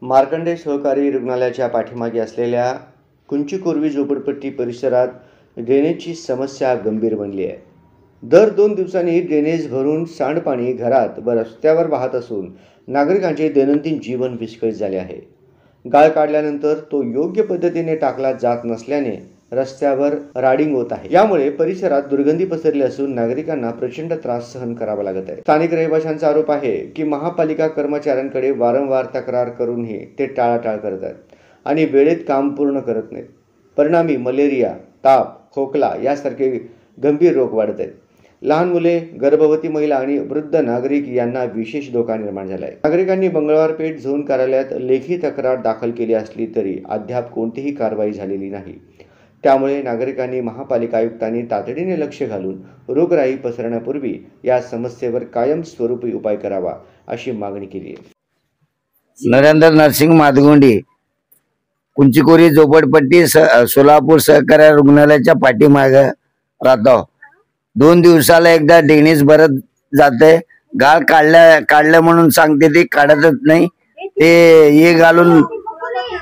मार्कंडे सहकारी रुग्णालयाच्या पाठीमागे असलेल्या कुंचीकोरवी झोपडपट्टी परिसरात ड्रेनेजची समस्या गंभीर बनली आहे। दर 2 दिवसांनी ड्रेनेज भरून सांडपाणी घरात व रस्त्यावर वाहत असून नागरिकांचे दैनंदिन जीवन विस्कळीत झाले आहे। गाळ काढल्यानंतर तो योग्य पद्धतीने टाकला जात नसल्याने रस्त्यावर राडिंग होत आहे। यामुळे परिसरात दुर्गंधी पसरली असून नागरिकांना प्रचंड त्रास सहन करावा लागत आहे। स्थानिक रहिवाशांचा आरोप आहे की महापालिका कर्मचाऱ्यांकडे वारंवार तक्रार करूनही ते टाळाटाळ करतात आणि वेळेत काम पूर्ण करत नाहीत। परिणामी मलेरिया, ताप, खोकला यासारखे गंभीर रोग वाढत आहेत। लहान मुले, गर्भवती महिला आणि वृद्ध नागरिक यांना विशेष धोका निर्माण झाला आहे। नागरिकांनी मंगळवार पेठ झोन कार्यालयात लेखी तक्रार दाखल केली असली तरी अद्याप कोणतीही कारवाई झालेली नाही। त्यामुळे नागरिकांनी महापालिका आयुक्तांनी तातडीने लक्ष घालून रोगराई पसरण्यापूर्वी या समस्येवर कायमस्वरूपी उपाय करावा अशी मागणी केली आहे। नरेंद्र नरसिंग मादगोंडी, कुंचीकोरी झोपडपट्टी सोलापूर सहकारी रुग्णालयाच्या पाठीमागे राहतो। 2 दिवसाला एकदा ड्रेनेज भरत जाते। गाळ काढल्या म्हणून सांगते ती काढतच नाही। ते हे घालून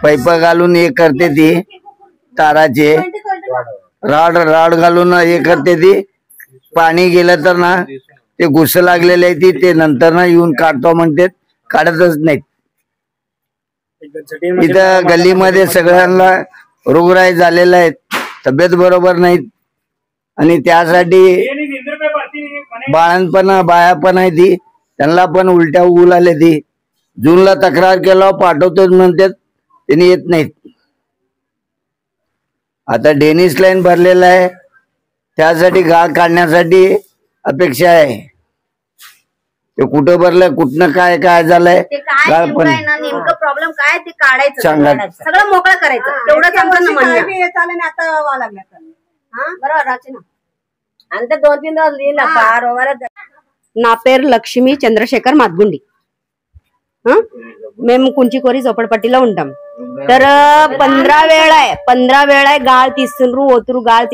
पाईप घालून हे करते ती ताराचे राड घालून हे करते ती। पाणी गेलं तर ना ते घुस लागलेले आहे ते नंतर ना येऊन काढतो म्हणते, काढतच नाहीत। इथं गल्लीमध्ये सगळ्यांना रोगराई झालेला आहे, तब्येत बरोबर नाहीत आणि त्यासाठी बाया पण आहे ती, त्यांना पण उलट्या होऊ लागले ती। जूनला तक्रार केला पाठवतो म्हणतात, त्यांनी येत नाहीत। आता ड्रेनेज लाईन भरलेला आहे, त्यासाठी गाळ काढण्यासाठी अपेक्षा आहे। ते कुठं भरलं, कुठनं काय झालंय, गाळ पण नेमकं प्रॉब्लेम काय ते काढायचं, सगळं मोकळं करायचं, तेवढंच आमचं म्हणणं बरोबर। आणि 2-3 दिवस लिहिला नापेर लक्ष्मी चंद्रशेखर मादगुंडी మేము కుంచికోరి झोपडपट्टीला ఉంటాం। तर 15 వేళ గాలి తీస్తున్నారు, ఓతురు గాలి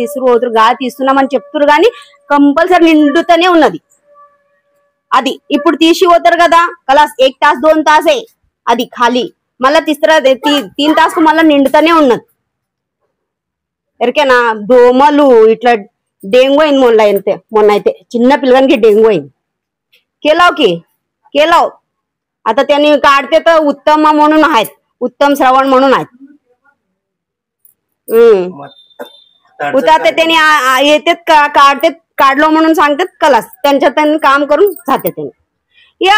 తీస్తున్నామని చెప్తున్నారు కానీ కంపల్సరీ నిండుతూనే ఉన్నది। అది ఇప్పుడు తీసి పోతారు కదా, కలాస్ 1 तास 2 तासే అది ఖాళీ, మళ్ళా తీస్తారా 3 तास మళ్ళా నిండుతూనే ఉన్నది। ఎరికేనా దోమలు ఇట్లా డెంగ్యూ అయింది మొన్న అయితే చిన్న పిల్లగానికి డెంగ్యూ అయింది। केलाव आता त्यांनी काढते तर उत्तम म्हणून आहेत, उत्तम श्रवण म्हणून आहेत। उतारते त्यांनी येते काढते, काढलो म्हणून सांगतात कलास, त्यांच्या त्यांनी काम करून जाते त्यांनी। हे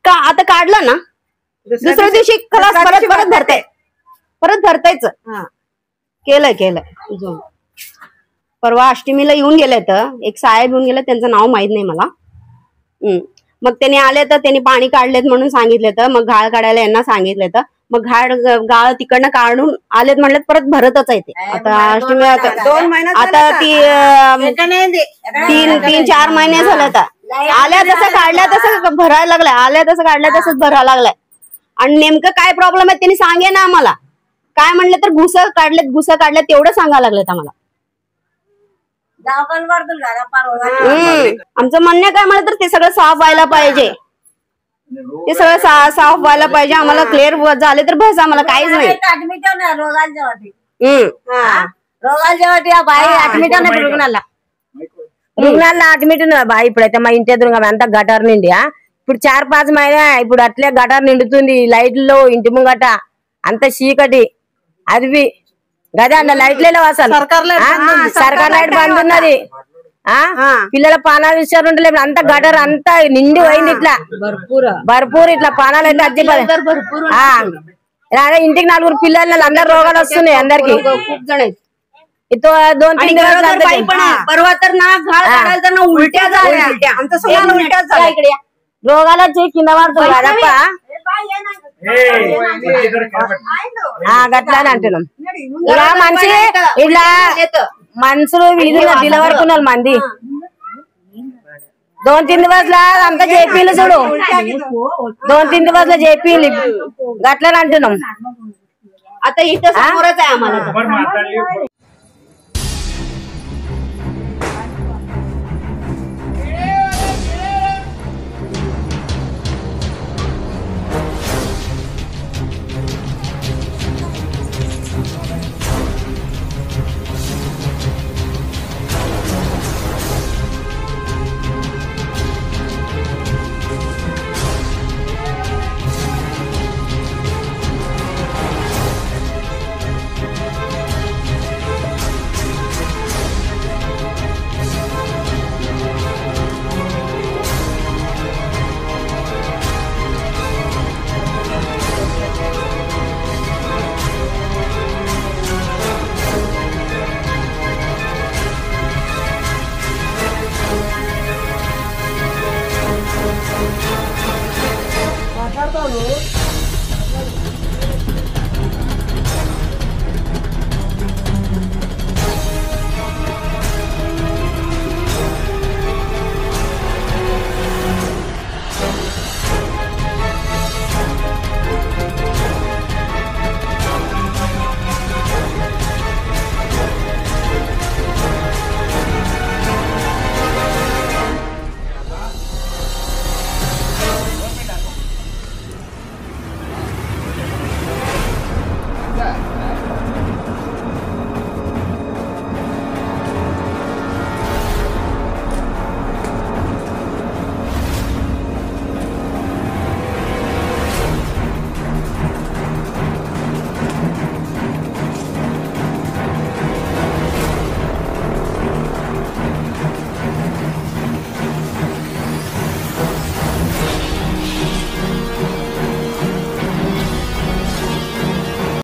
आता काढलं ना दुसऱ्या दिवशी कलास परत भरतायच केलंय। परवा अष्टमीला येऊन गेले तर एक साहेब येऊन गेले, त्यांचं नाव माहित नाही मला। मग त्यांनी आले तर त्यांनी पाणी काढलेत म्हणून सांगितले, तर मग गाळ काढायला यांना सांगितले, तर मग गाळ तिकडनं काढून आलेत म्हणले, परत भरतच आहे ते। आता अष्टमी आता 3-4 महिने झाले, आता आल्या तसं काढल्या तसं भरायला लागलाय, आल्या तसं काढल्या तसंच भरायला लागलाय। आणि नेमकं काय प्रॉब्लेम आहे त्यांनी सांगे ना आम्हाला, काय म्हणलं तर घुस काढलेत तेवढं सांगायला लागलेत आम्हाला। आमचं म्हणणं काय म्हणलं तर ते सगळं साफ व्हायला पाहिजे, ते सगळं साफ व्हायला पाहिजे। आम्हाला क्लिअर झाले तर बस, आम्हाला काहीच नाही। रुग्णाला అడ్మిట్ బాయ్ ఇప్పుడైతే మా ఇంటి ఎదురుగా అంతా గటార్ నిండి ఇప్పుడు 4-5 మైనా ఇప్పుడు అట్లే గటార్ నిండుతుంది। లైట్లో ఇంటి ముంగట అంత చీకటి, అది గదే అండ లైట్ లేవు అసలు, సర్కార్ లైట్ బంద్ ఉన్నది। పిల్లల పానాలు ఇచ్చారు ఉండలేదు, అంత గటర్ అంతా నిండి పోయింది, ఇట్లా భర్పూర్ ఇట్లా పానాలు అయితే అదే ఇంటికి 4 పిల్లలు అందరు రోగాలు వస్తున్నాయి అందరికి। इथं 2-3 परवा तर ना घाळ काढायला तर ना उलट्या झाल्या, आमचं सगळं उलट्याच झाल्या इकडे। रोगाला जे కింద పడుతుంది కదప్పా, గట్లా అంటున్నాం। ఇలా మనిషి ఇలా మనుషులు వీధిలో నిలబడుతున్నారు మంది 2-3 दिवसला అంతా జేపీలు చూడు, 2-3 दिवसला జేపీలు గట్లా అంటున్నాం। आता इथं समोरच आहे आम्हाला।